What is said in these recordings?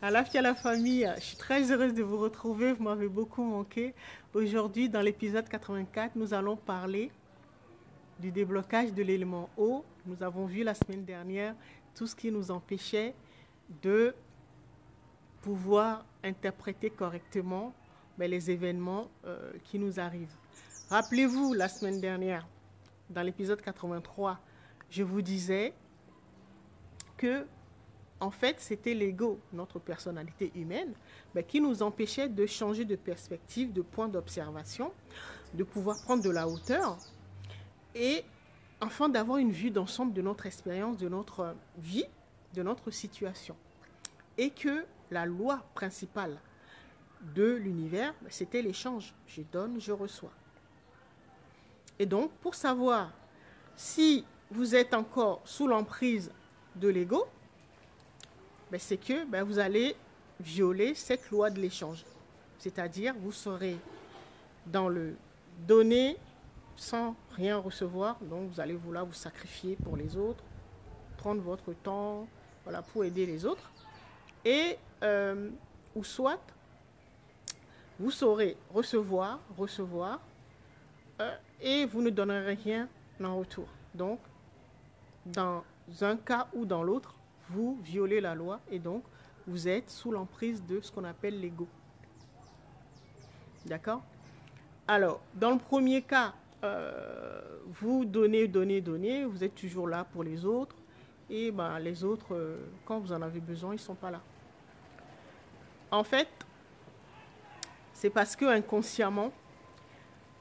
À la famille, je suis très heureuse de vous retrouver, vous m'avez beaucoup manqué. Aujourd'hui, dans l'épisode 84, nous allons parler du déblocage de l'élément eau. Nous avons vu la semaine dernière tout ce qui nous empêchait de pouvoir interpréter correctement les événements qui nous arrivent. Rappelez-vous, la semaine dernière, dans l'épisode 83, je vous disais que en fait, c'était l'ego, notre personnalité humaine, qui nous empêchait de changer de perspective, de point d'observation, de pouvoir prendre de la hauteur et enfin d'avoir une vue d'ensemble de notre expérience, de notre vie, de notre situation. Et que la loi principale de l'univers, c'était l'échange. Je donne, je reçois. Et donc, pour savoir si vous êtes encore sous l'emprise de l'ego, c'est que vous allez violer cette loi de l'échange. C'est-à-dire, vous serez dans le donner sans rien recevoir. Donc, vous allez vouloir vous sacrifier pour les autres, prendre votre temps pour aider les autres. Et, ou soit, vous saurez recevoir, et vous ne donnerez rien en retour. Donc, dans un cas ou dans l'autre, vous violez la loi et donc vous êtes sous l'emprise de ce qu'on appelle l'ego. D'accord? Alors, dans le premier cas, vous donnez, vous êtes toujours là pour les autres et les autres, quand vous en avez besoin, ils ne sont pas là. En fait, c'est parce que inconsciemment,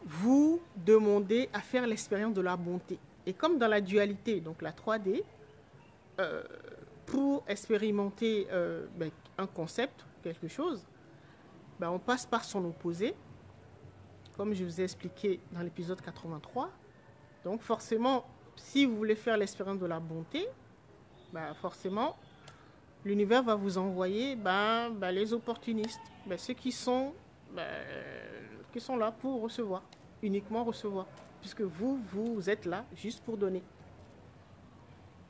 vous demandez à faire l'expérience de la bonté. Et comme dans la dualité, donc la 3D, pour expérimenter un concept, quelque chose, on passe par son opposé, comme je vous ai expliqué dans l'épisode 83. Donc forcément, si vous voulez faire l'expérience de la bonté, forcément, l'univers va vous envoyer les opportunistes, ceux qui sont là pour recevoir, uniquement recevoir, puisque vous êtes là juste pour donner.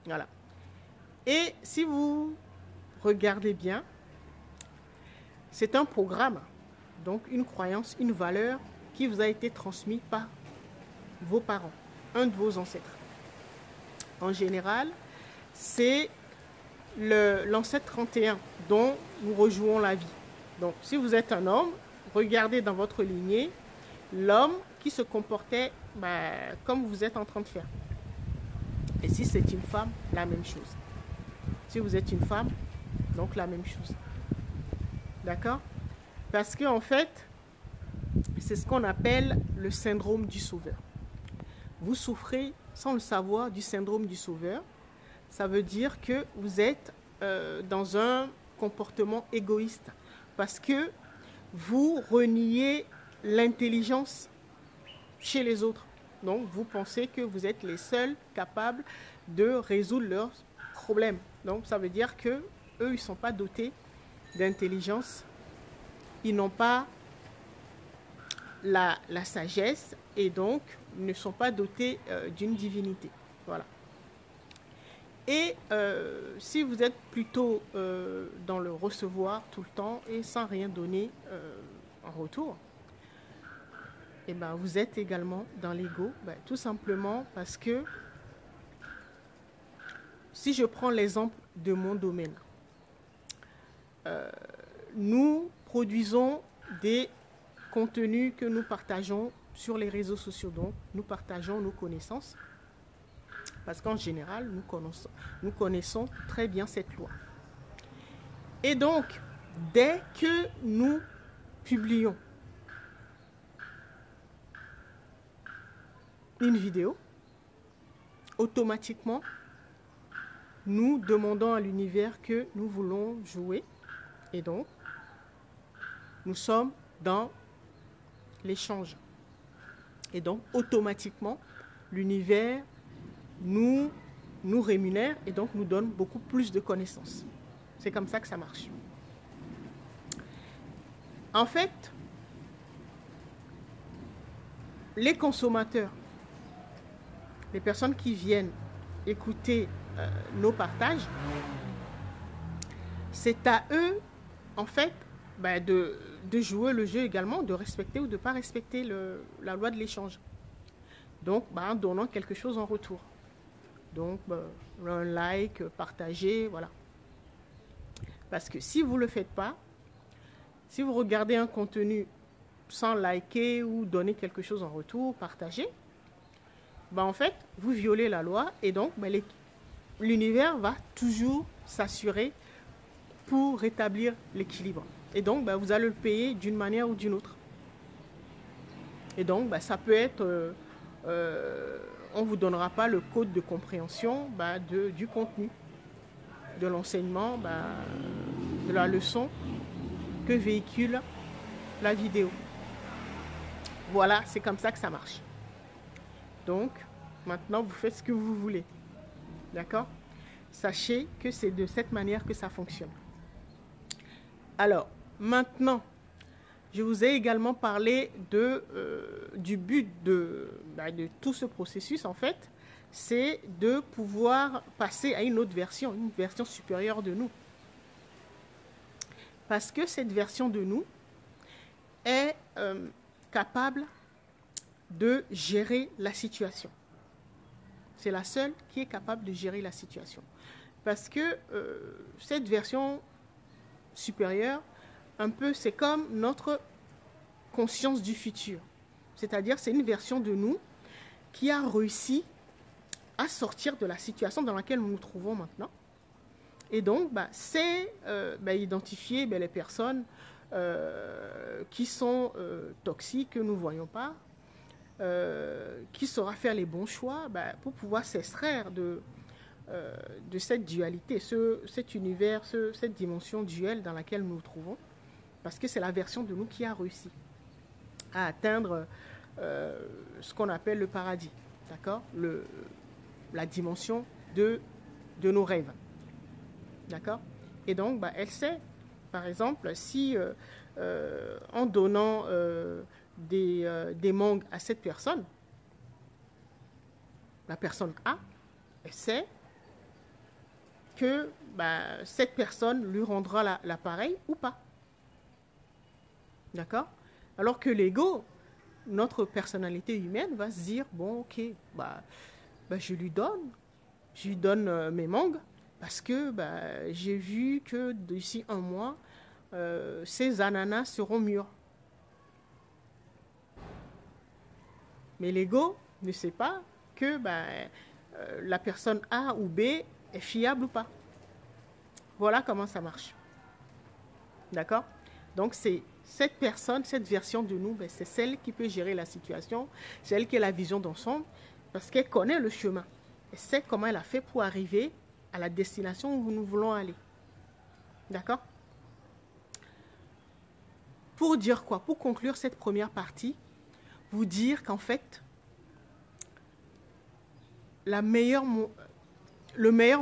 Voilà. Et si vous regardez bien, c'est un programme, donc une croyance, une valeur qui vous a été transmise par vos parents, un de vos ancêtres. En général, c'est l'ancêtre 31 dont nous rejouons la vie. Donc, si vous êtes un homme, regardez dans votre lignée l'homme qui se comportait comme vous êtes en train de faire. Et si c'est une femme, la même chose. Si vous êtes une femme, donc la même chose. D'accord? Parce que en fait, c'est ce qu'on appelle le syndrome du sauveur. Vous souffrez, sans le savoir, du syndrome du sauveur. Ça veut dire que vous êtes dans un comportement égoïste. Parce que vous reniez l'intelligence chez les autres. Donc, vous pensez que vous êtes les seuls capables de résoudre leurs problèmes. Donc, ça veut dire qu'eux, ils ne sont pas dotés d'intelligence. Ils n'ont pas la sagesse et donc ne sont pas dotés d'une divinité. Voilà. Et si vous êtes plutôt dans le recevoir tout le temps et sans rien donner en retour, vous êtes également dans l'ego, tout simplement parce que si je prends l'exemple de mon domaine, nous produisons des contenus que nous partageons sur les réseaux sociaux. Donc, nous partageons nos connaissances parce qu'en général, nous connaissons très bien cette loi. Et donc, dès que nous publions une vidéo, automatiquement, nous demandons à l'univers que nous voulons jouer. Et donc, nous sommes dans l'échange. Et donc, automatiquement, l'univers nous rémunère et donc nous donne beaucoup plus de connaissances. C'est comme ça que ça marche. En fait, les consommateurs, les personnes qui viennent écouter nos partages, c'est à eux en fait, bah, de jouer le jeu également, de respecter ou de ne pas respecter la loi de l'échange. Donc, bah, en donnant quelque chose en retour. Donc, bah, un like, partager, voilà. Parce que si vous ne le faites pas, si vous regardez un contenu sans liker ou donner quelque chose en retour, partager, bah, en fait, vous violez la loi et donc bah, l'univers va toujours s'assurer pour rétablir l'équilibre. Et donc, bah, vous allez le payer d'une manière ou d'une autre. Et donc, bah, ça peut être... on ne vous donnera pas le code de compréhension bah, du contenu, de l'enseignement, bah, de la leçon que véhicule la vidéo. Voilà, c'est comme ça que ça marche. Donc, maintenant, vous faites ce que vous voulez. D'accord? Sachez que c'est de cette manière que ça fonctionne. Alors, maintenant, je vous ai également parlé du but de tout ce processus, en fait, c'est de pouvoir passer à une autre version, une version supérieure de nous. Parce que cette version de nous est capable de gérer la situation. C'est la seule qui est capable de gérer la situation. Parce que cette version supérieure, un peu, c'est comme notre conscience du futur. C'est-à-dire, c'est une version de nous qui a réussi à sortir de la situation dans laquelle nous nous trouvons maintenant. Et donc, bah, c'est identifier les personnes qui sont toxiques, que nous ne voyons pas, qui saura faire les bons choix pour pouvoir s'extraire de cette dualité, cet univers, cette dimension duelle dans laquelle nous nous trouvons. Parce que c'est la version de nous qui a réussi à atteindre ce qu'on appelle le paradis, d'accord, la dimension de nos rêves. D'accord? Et donc, elle sait, par exemple, si en donnant des mangues à cette personne, la personne A, elle sait que cette personne lui rendra l'appareil ou pas. D'accord? Alors que l'ego, notre personnalité humaine, va se dire, bon, ok, je lui donne mes mangues, parce que j'ai vu que d'ici un mois, ces ananas seront mûrs. Mais l'ego ne sait pas que la personne A ou B est fiable ou pas. Voilà comment ça marche. D'accord? Donc, c'est cette personne, cette version de nous, c'est celle qui peut gérer la situation, c'est elle qui a la vision d'ensemble, parce qu'elle connaît le chemin. Elle sait comment elle a fait pour arriver à la destination où nous voulons aller. D'accord? Pour dire quoi? Pour conclure cette première partie, vous dire qu'en fait, le meilleur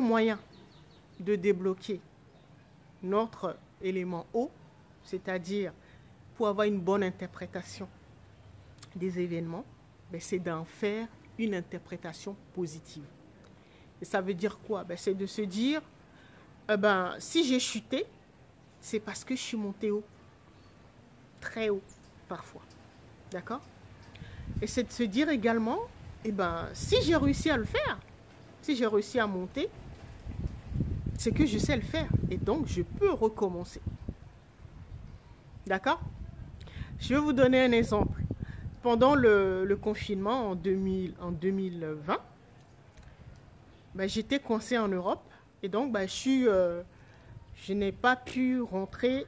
moyen de débloquer notre élément eau, c'est-à-dire pour avoir une bonne interprétation des événements, c'est d'en faire une interprétation positive. Et ça veut dire quoi? C'est de se dire, si j'ai chuté, c'est parce que je suis monté haut. Très haut, parfois. D'accord? Et c'est de se dire également, si j'ai réussi à le faire, si j'ai réussi à monter, c'est que je sais le faire. Et donc, je peux recommencer. D'accord? Je vais vous donner un exemple. Pendant le confinement en 2020, j'étais coincée en Europe. Et donc, je n'ai pas pu rentrer.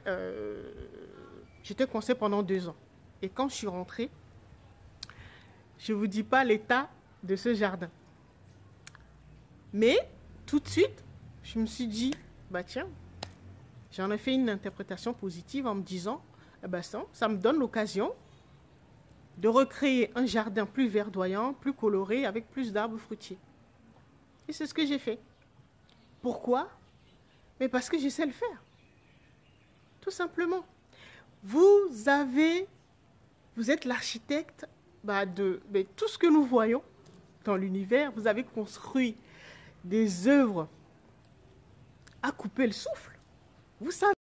J'étais coincée pendant 2 ans. Et quand je suis rentrée, je ne vous dis pas l'état de ce jardin. Mais, tout de suite, je me suis dit, tiens, j'en ai fait une interprétation positive en me disant, ça me donne l'occasion de recréer un jardin plus verdoyant, plus coloré, avec plus d'arbres fruitiers. Et c'est ce que j'ai fait. Pourquoi? Mais parce que je sais le faire. Tout simplement. Vous êtes l'architecte de tout ce que nous voyons dans l'univers. Vous avez construit des œuvres à couper le souffle. Vous savez